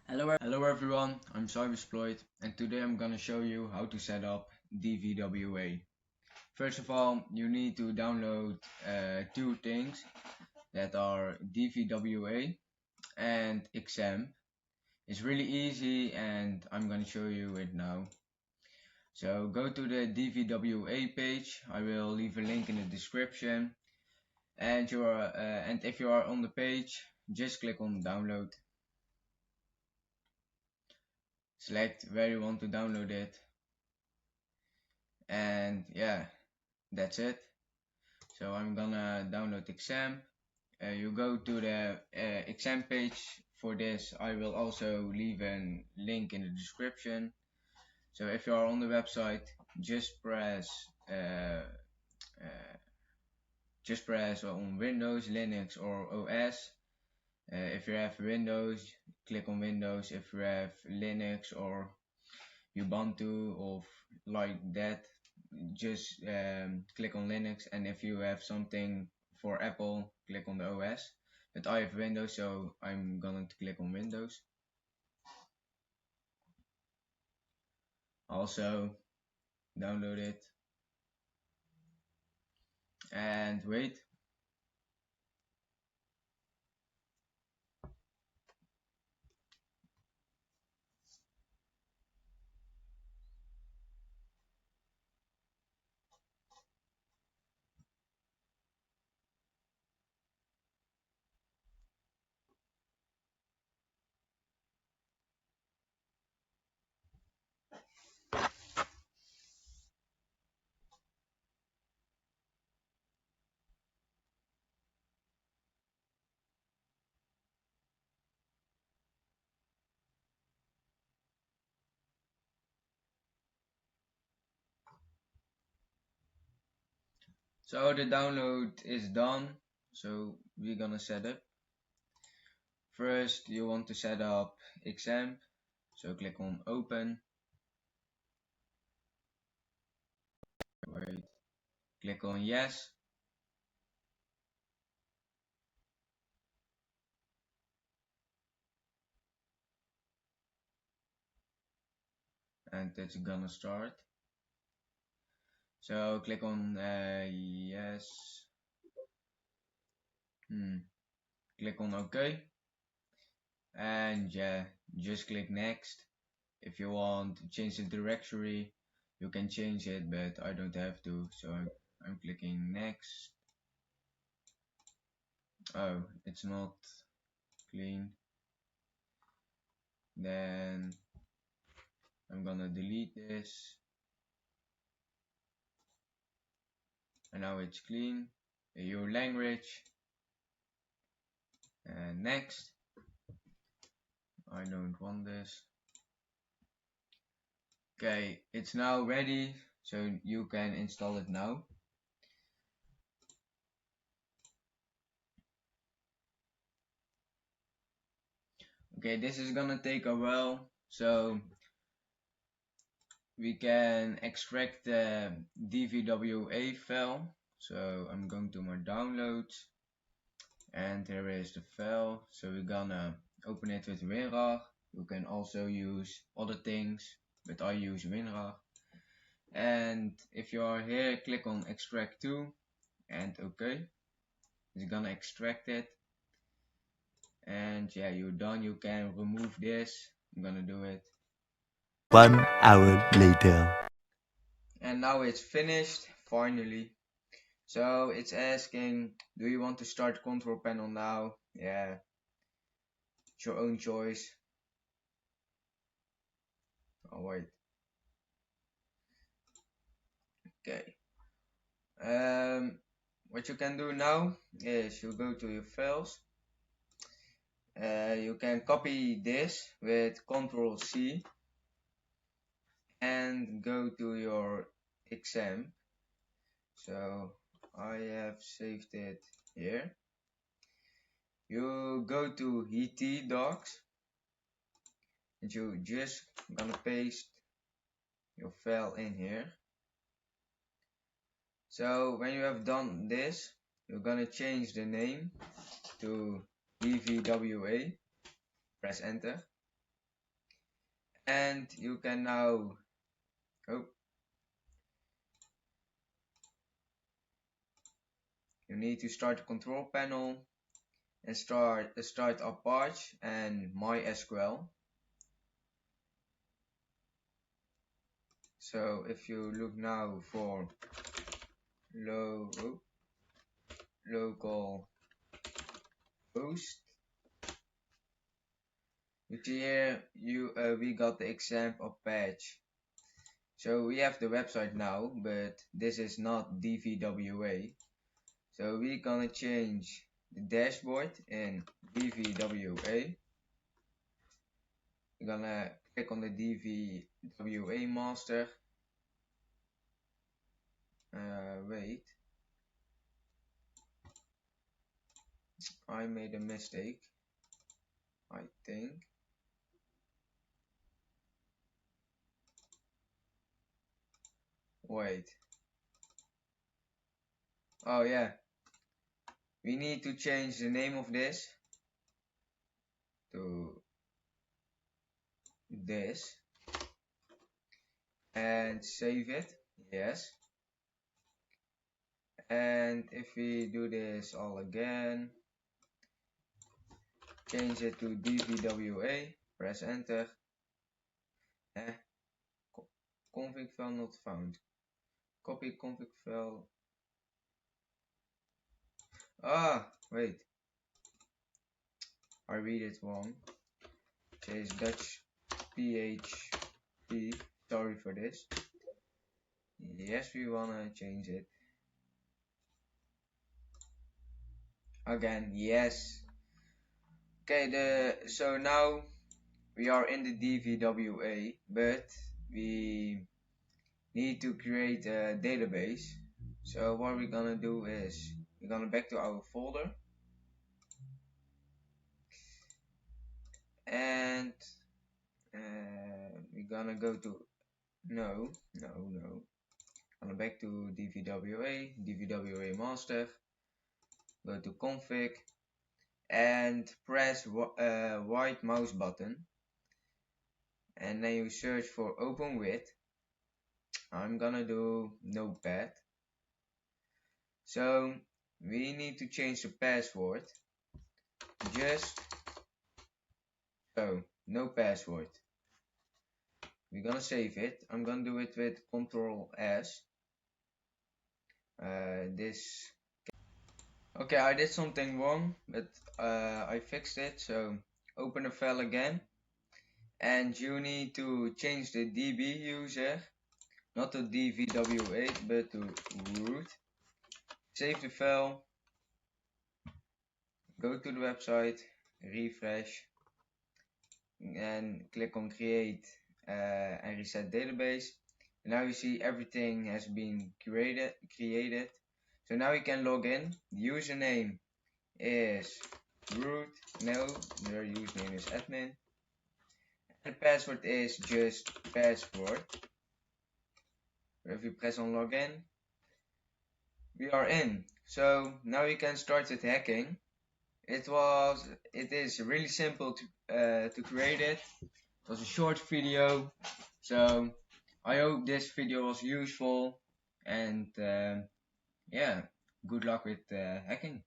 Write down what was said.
Hello everyone, I'm Cybersploit and today I'm gonna show you how to set up DVWA. First of all, you need to download two things that are DVWA and XAMPP. It's really easy and I'm gonna show you it now. So go to the DVWA page, I will leave a link in the description, and if you are on the page, just click on download. Select where you want to download it, and yeah, that's it. So I'm gonna download XAMPP. You go to the XAMPP page. For this I will also leave a link in the description. So if you are on the website, just press on Windows, Linux or OS. If you have Windows, click on Windows. If you have Linux or Ubuntu or like that, just click on Linux. And if you have something for Apple, click on the OS. But I have Windows, so I'm going to click on Windows. Also download it and wait. So the download is done, so we're gonna set up. First you want to set up XAMPP, so click on open. Wait, click on yes. And it's gonna start. So click on yes. Click on OK, and yeah, just click next. If you want to change the directory, you can change it, but I don't have to, so I'm clicking next. Oh, it's not clean. Then I'm gonna delete this, and now it's clean. Your language, and next. I don't want this. Okay, it's now ready, so you can install it now. Okay, this is gonna take a while, so we can extract the DVWA file. So I'm going to my downloads, and here is the file. So we're gonna open it with WinRAR. You can also use other things, but I use WinRAR. And if you are here, click on extract to, and OK. It's gonna extract it. And yeah, you're done. You can remove this. I'm gonna do it. 1 hour later. And now it's finished, finally. So it's asking, do you want to start control panel now? Yeah, it's your own choice. Oh wait. Okay. What you can do now is you go to your files. You can copy this with Control C and go to your XAMPP. So I have saved it here. You go to ET docs and you just gonna paste your file in here. So when you have done this, you're gonna change the name to DVWA. Press enter. And you can now you need to start the control panel and start Apache and MySQL. So if you look now for local host, you see here we got the XAMPP patch. So we have the website now, but this is not DVWA. So we're gonna change the dashboard in DVWA. We're gonna click on the DVWA master. Wait, I made a mistake, I think. Wait. Oh yeah. We need to change the name of this to this and save it. Yes. And if we do this all again, change it to DVWA, press enter. Config file not found. Copy config file. Ah, wait. I read it wrong. It says Dutch PHP. Sorry for this. Yes, we wanna change it. Again, yes. Okay, so now we are in the DVWA, but we need to create a database. So what we're gonna do is we're gonna back to our folder and we're gonna go to gonna back to DVWA master, go to config and press right mouse button and then you search for open with. I'm gonna do notepad. So we need to change the password, just so no password. We're gonna save it. I'm gonna do it with Ctrl S. Okay, I did something wrong, but I fixed it. So open the file again, and you need to change the DB user, not to DVWA, but to root. Save the file, go to the website, refresh, and click on create and reset database. And now you see everything has been created. So now you can log in. The username is root. No, your username is admin. And the password is just password. If you press on login, we are in. So now you can start with hacking. It is really simple to create it. It was a short video, so I hope this video was useful, and yeah, good luck with hacking.